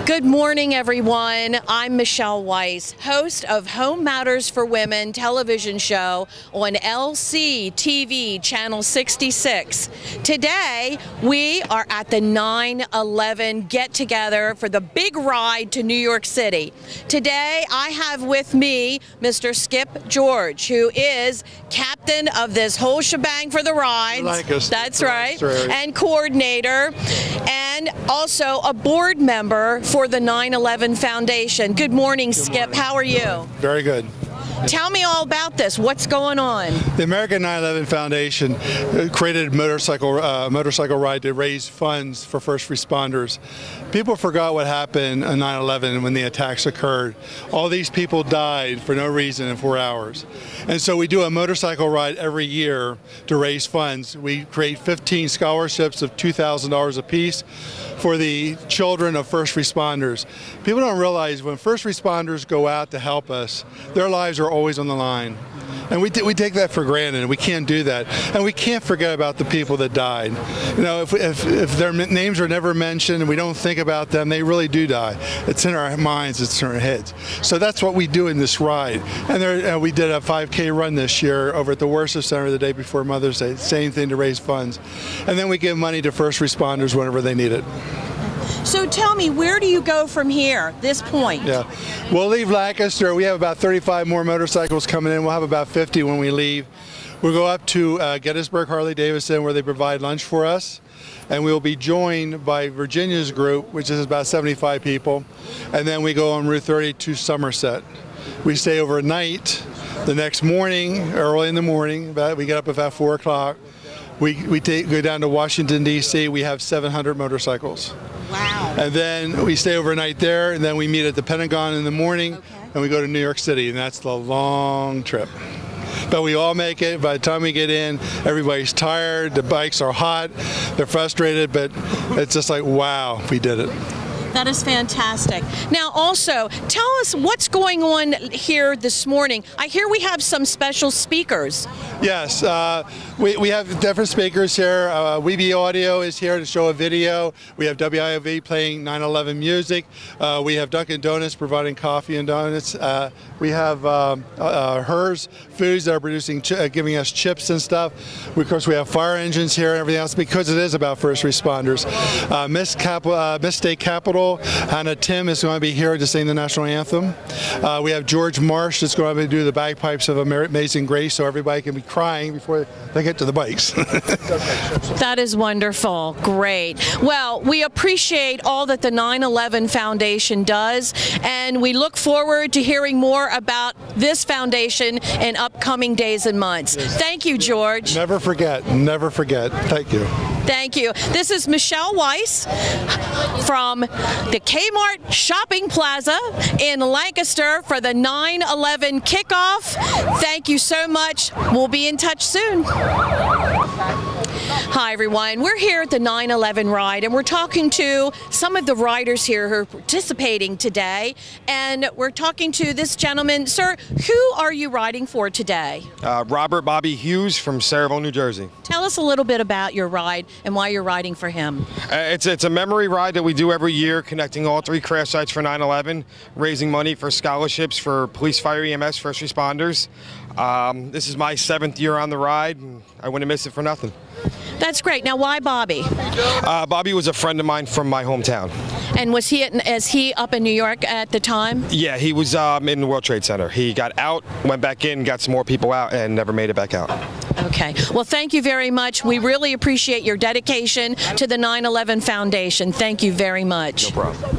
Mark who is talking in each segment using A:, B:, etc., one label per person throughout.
A: Good morning, everyone. I'm Michelle Weiss, host of Home Matters for Women television show on LCTV Channel 66. Today, we are at the 9/11 get-together for the big ride to New York City. Today, I have with me Mr. Skip George, who is captain of this whole shebang for the ride. That's right. And coordinator, and also a board member for the 9/11 Foundation. Good morning, Skip. How are you?
B: Very good.
A: Tell me all about this. What's going on?
B: The American 9/11 Foundation created a motorcycle ride to raise funds for first responders. People forgot what happened on 9/11 when the attacks occurred. All these people died for no reason in 4 hours. And so we do a motorcycle ride every year to raise funds. We create 15 scholarships of $2,000 apiece for the children of first responders. People don't realize when first responders go out to help us, their lives are always on the line. And we take that for granted. We can't do that. And we can't forget about the people that died. You know, if their names are never mentioned and we don't think about them, they really do die. It's in our minds, it's in our heads. So that's what we do in this ride. And we did a 5K run this year over at the Worcester Center the day before Mother's Day. Same thing, to raise funds. And then we give money to first responders whenever they need it.
A: So tell me, where do you go from here, this point?
B: Yeah, we'll leave Lancaster. We have about 35 more motorcycles coming in. We'll have about 50 when we leave. We'll go up to Gettysburg Harley-Davidson, where they provide lunch for us. And we'll be joined by Virginia's group, which is about 75 people. And then we go on Route 30 to Somerset. We stay overnight. The next morning, early in the morning, we get up about 4 o'clock. We go down to Washington, D.C. We have 700 motorcycles.
A: Wow.
B: And then we stay overnight there, and then we meet at the Pentagon in the morning, and we go to New York City, and that's the long trip. But we all make it. By the time we get in, everybody's tired, the bikes are hot, they're frustrated, but it's just like, wow, we did it.
A: That is fantastic. Now also, tell us what's going on here this morning. I hear we have some special speakers.
B: Yes, we have different speakers here. WeBe Audio is here to show a video. We have WIOV playing 9/11 music. We have Dunkin' Donuts providing coffee and donuts. We have Hers Foods that are producing, giving us chips and stuff. Of course, we have fire engines here and everything else because it is about first responders. Miss State Capitol, Hannah Tim is going to be here to sing the national anthem. We have George Marsh that's going to do the bagpipes of Amazing Grace, so everybody can be crying before they get to the bikes.
A: That is wonderful. Great. Well, we appreciate all that the 9/11 Foundation does, and we look forward to hearing more about this foundation in upcoming days and months. Thank you, George.
B: Never forget. Never forget. Thank you.
A: Thank you. This is Michelle Weiss from the Kmart Shopping Plaza in Lancaster for the 9/11 kickoff. Thank you so much. We'll be in touch soon. Hi, everyone. We're here at the 9/11 ride, and we're talking to some of the riders here who are participating today. And we're talking to this gentleman. Sir, who are you riding for today?
C: Robert Bobby Hughes from Saraville, New Jersey.
A: Tell us a little bit about your ride and why you're riding for him.
C: It's a memory ride that we do every year, connecting all 3 crash sites for 9/11, raising money for scholarships for police, fire, EMS, first responders. This is my 7th year on the ride, and I wouldn't miss it for nothing.
A: That's great. Now, why Bobby?
C: Bobby was a friend of mine from my hometown.
A: And is he up in New York at the time?
C: Yeah, he was in the World Trade Center. He got out, went back in, got some more people out, and never made it back out.
A: Okay. Well, thank you very much. We really appreciate your dedication to the 9/11 Foundation. Thank you very much.
C: No problem.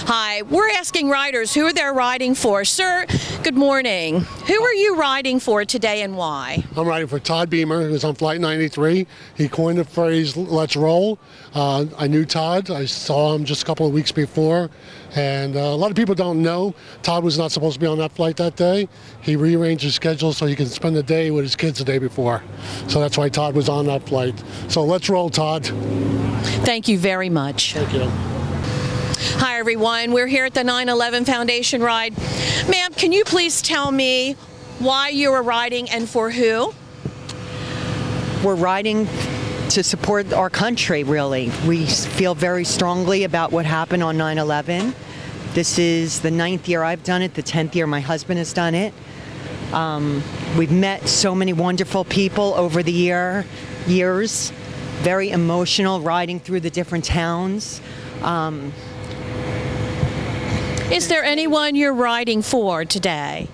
A: Hi, we're asking riders who they're riding for. Sir, good morning. Who are you riding for today and why?
D: I'm riding for Todd Beamer, who's on Flight 93. He coined the phrase, "Let's roll." I knew Todd. I saw him just a couple of weeks before. And a lot of people don't know, Todd was not supposed to be on that flight that day. He rearranged his schedule so he could spend the day with his kids the day before. So that's why Todd was on that flight. So let's roll, Todd.
A: Thank you very much.
D: Thank you.
A: Hi, everyone. We're here at the 9/11 Foundation ride. Ma'am, can you please tell me why you are riding and for who?
E: We're riding to support our country, really. We feel very strongly about what happened on 9/11. This is the 9th year I've done it, the 10th year my husband has done it. We've met so many wonderful people over the years, very emotional, riding through the different towns.
A: Is there anyone you're riding for today?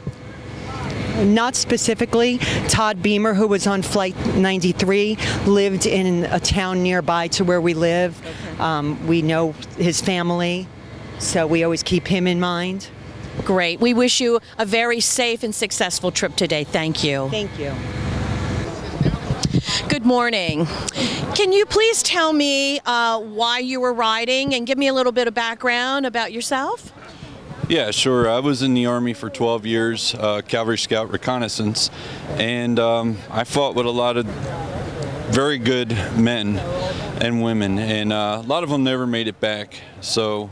E: Not specifically. Todd Beamer, who was on Flight 93, lived in a town nearby to where we live. Okay. We know his family, so we always keep him in mind.
A: Great. We wish you a very safe and successful trip today. Thank you.
E: Thank you.
A: Good morning. Can you please tell me why you were riding and give me a little bit of background about yourself?
F: Yeah, sure. I was in the Army for 12 years, Cavalry Scout Reconnaissance, and I fought with a lot of very good men and women, and a lot of them never made it back. So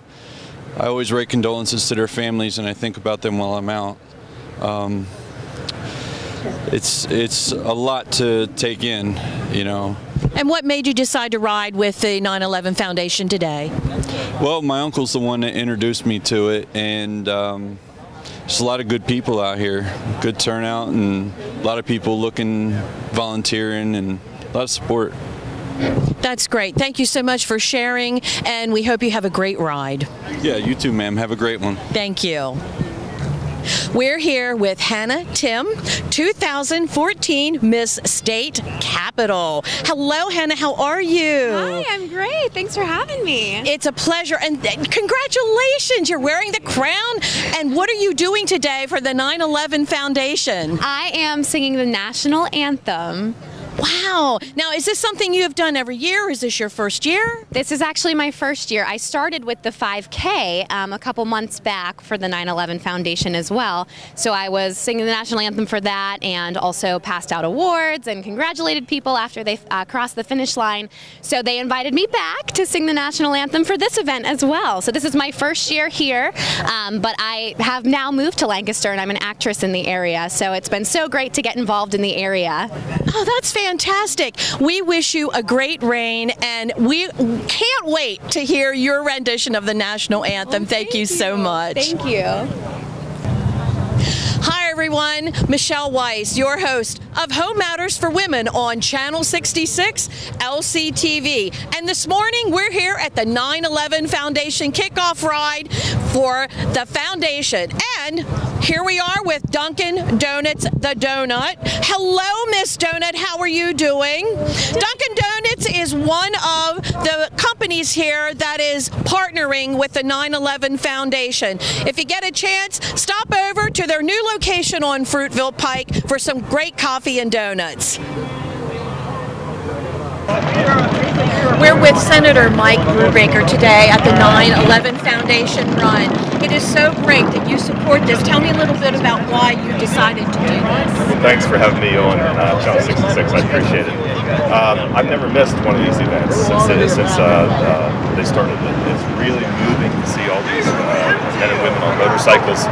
F: I always write condolences to their families, and I think about them while I'm out. It's a lot to take in, you know.
A: And what made you decide to ride with the 9/11 Foundation today?
F: Well, my uncle's the one that introduced me to it, and there's a lot of good people out here, good turnout, and a lot of people looking, volunteering, and a lot of support.
A: That's great. Thank you so much for sharing, and we hope you have a great ride.
F: Yeah, you too, ma'am. Have a great one.
A: Thank you. We're here with Hannah Tim, 2014 Miss State Capital. Hello, Hannah. How are you?
G: Hi, I'm great. Thanks for having me.
A: It's a pleasure, and congratulations. You're wearing the crown. And what are you doing today for the 9/11 Foundation?
G: I am singing the national anthem.
A: Wow. Now, is this something you have done every year, or is this your first year?
G: This is actually my first year. I started with the 5K a couple months back for the 9/11 Foundation as well. So I was singing the national anthem for that, and also passed out awards and congratulated people after they crossed the finish line. So they invited me back to sing the national anthem for this event as well. So this is my first year here, but I have now moved to Lancaster, and I'm an actress in the area. So it's been so great to get involved in the area.
A: Oh, that's fantastic. We wish you a great reign, and we can't wait to hear your rendition of the national anthem. Thank you so much.
G: Thank you.
A: Hi everyone, Michelle Weiss, your host of Home Matters for Women on Channel 66 LCTV. And this morning we're here at the 9/11 Foundation kickoff ride for the foundation. And here we are with Dunkin' Donuts, the donut. Hello, Miss Donut, how are you doing? Dunkin' Donuts is one of the companies here that is partnering with the 9/11 Foundation. If you get a chance, stop over to their new location on Fruitville Pike for some great coffee and donuts. We're with Senator Mike Brubaker today at the 9/11 Foundation Run. It is so great that you support this. Tell me a little bit about why you decided to do this.
H: Well, thanks for having me on Channel 66. I appreciate it. I've never missed one of these events since they started it. It's really moving to see all these men and women on motorcycles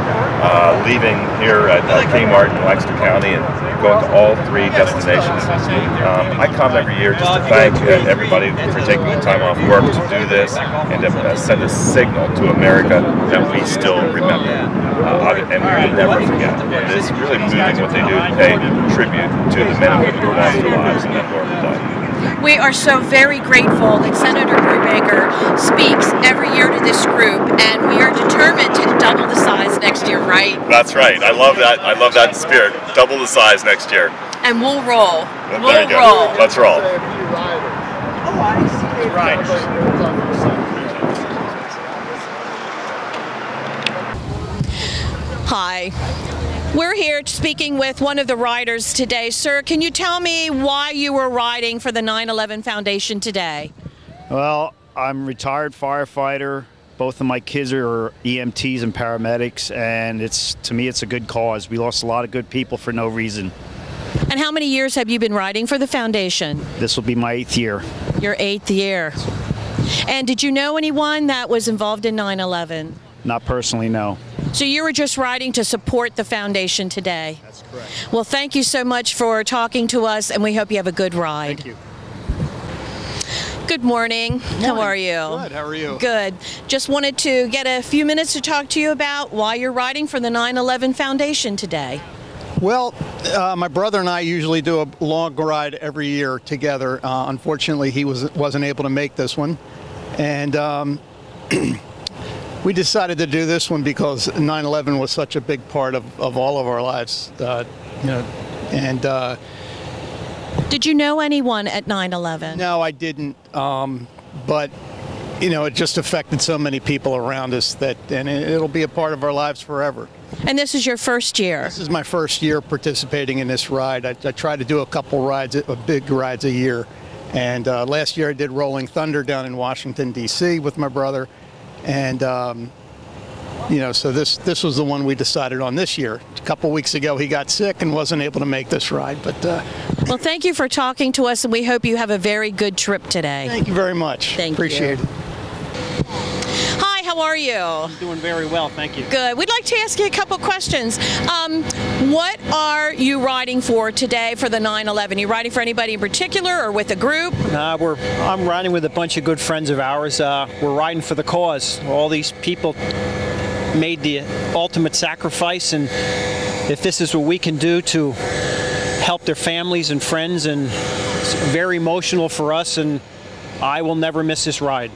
H: leaving here at Kmart in Lancaster County and going to all three destinations. I come every year just to thank everybody for taking the time off work to do this and to send a signal to America that we still remember and we will never forget. It is really moving what they do to pay tribute to the men and women who lost their lives in that horrible day.
A: We are so very grateful that Senator Brubaker speaks every year to this group, and we are determined to double the size next year, right?
H: That's right. I love that. I love that spirit. Double the size next year.
A: And we'll roll.
H: There you go. Let's roll. Right.
A: Hi. We're here speaking with one of the riders today. Sir, can you tell me why you were riding for the 9/11 Foundation today?
I: Well, I'm a retired firefighter. Both of my kids are EMTs and paramedics, and to me it's a good cause. We lost a lot of good people for no reason.
A: And how many years have you been riding for the foundation?
I: This will be my 8th year.
A: Your 8th year. And did you know anyone that was involved in 9/11?
I: Not personally, no.
A: So you were just riding to support the foundation today?
I: That's correct.
A: Well, thank you so much for talking to us, and we hope you have a good ride.
I: Thank you.
A: Good morning. How are you?
J: Good. How are you?
A: Good. Just wanted to get a few minutes to talk to you about why you're riding for the 9/11 Foundation today.
J: Well, my brother and I usually do a long ride every year together. Unfortunately, he wasn't able to make this one, and we decided to do this one because 9/11 was such a big part of all of our lives. And
A: did you know anyone at 9/11?
J: No, I didn't. But it just affected so many people around us and it'll be a part of our lives forever.
A: And this is your first year?
J: This is my first year participating in this ride. I try to do a couple rides, big rides a year. And last year I did Rolling Thunder down in Washington, D.C. with my brother. And, so this was the one we decided on this year. A couple weeks ago he got sick and wasn't able to make this ride. But
A: well, thank you for talking to us, and we hope you have a very good trip today.
J: Thank you very much. Appreciate it.
A: Hi, how are you?
K: I'm doing very well, thank you.
A: Good. We'd like to ask you a couple questions. What are you riding for today for the 9/11? Are you riding for anybody in particular or with a group?
K: I'm riding with a bunch of good friends of ours. We're riding for the cause. All these people made the ultimate sacrifice, and if this is what we can do to help their families and friends, and it's very emotional for us, and I will never miss this ride.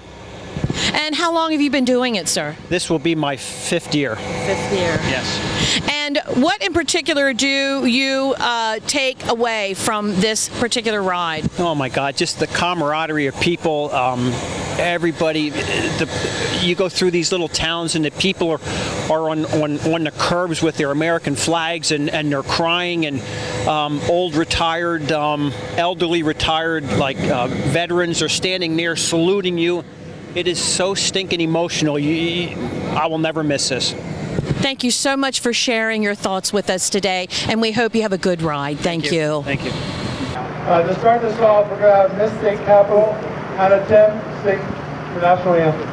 A: And how long have you been doing it, sir?
K: This will be my 5th year.
A: 5th year.
K: Yes.
A: And what in particular do you take away from this particular ride?
K: Oh my God, just the camaraderie of people, everybody. You go through these little towns and the people are on the curbs with their American flags and they're crying, and old retired, elderly retired, veterans are standing there saluting you. It is so stinking emotional. I will never miss this.
A: Thank you so much for sharing your thoughts with us today, and we hope you have a good ride. Thank you.
K: Thank you.
L: To start this off, we're going to have Miss State Capitol and attempt to sing the national anthem.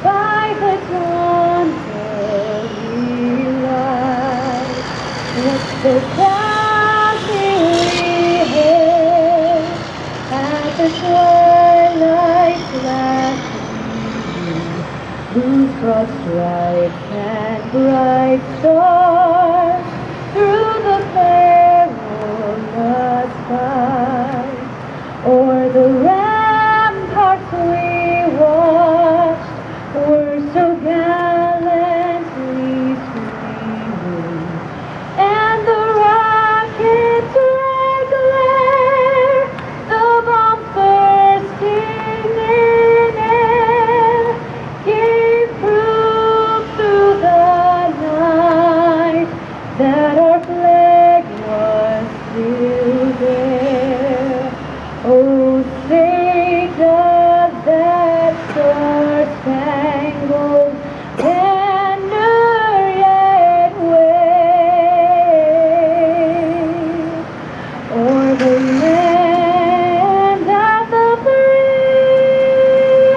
M: By the dawn's early light, what's the dancing we hailed at the twilight's last gleam, whose broad stripes and bright stars through the perilous fight, o'er the ramparts we watched, were so gallantly streaming, and the rocket's red glare, the bombs bursting in air, gave proof through the night that our flag was still there. Oh, say does that star-spangled banner yet wave o'er the land of the free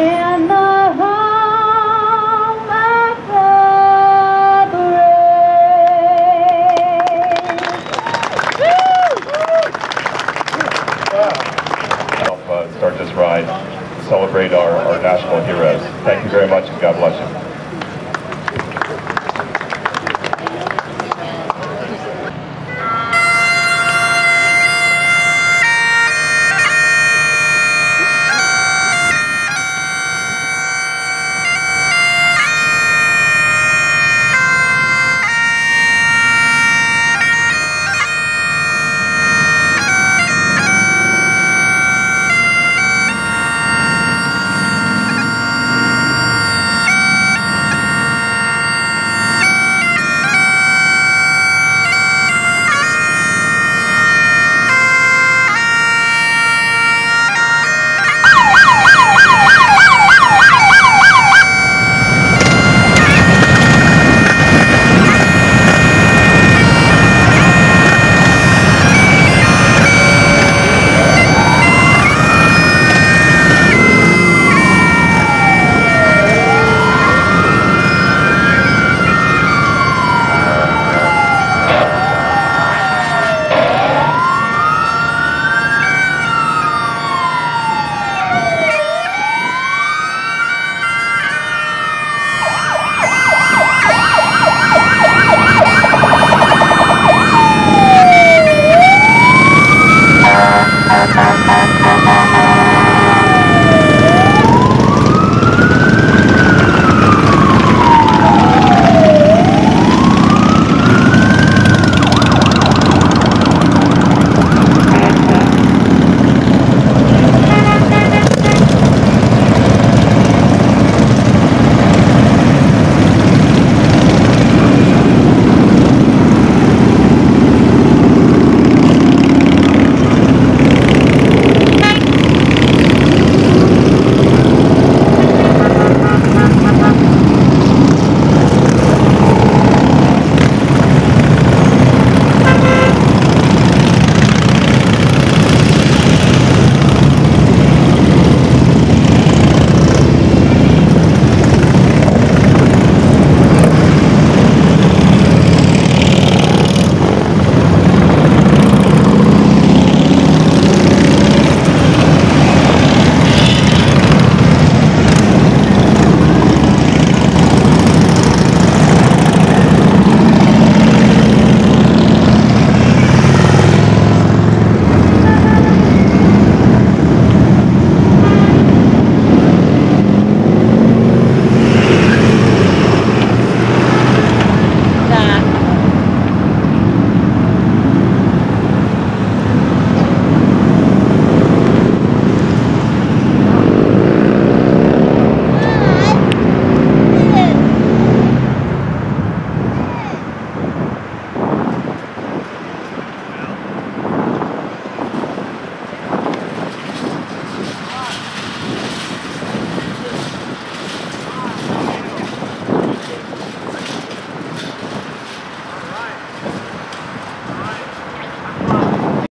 M: and the home of the
H: Start this ride, celebrate our national heroes. Thank you very much, and God bless you.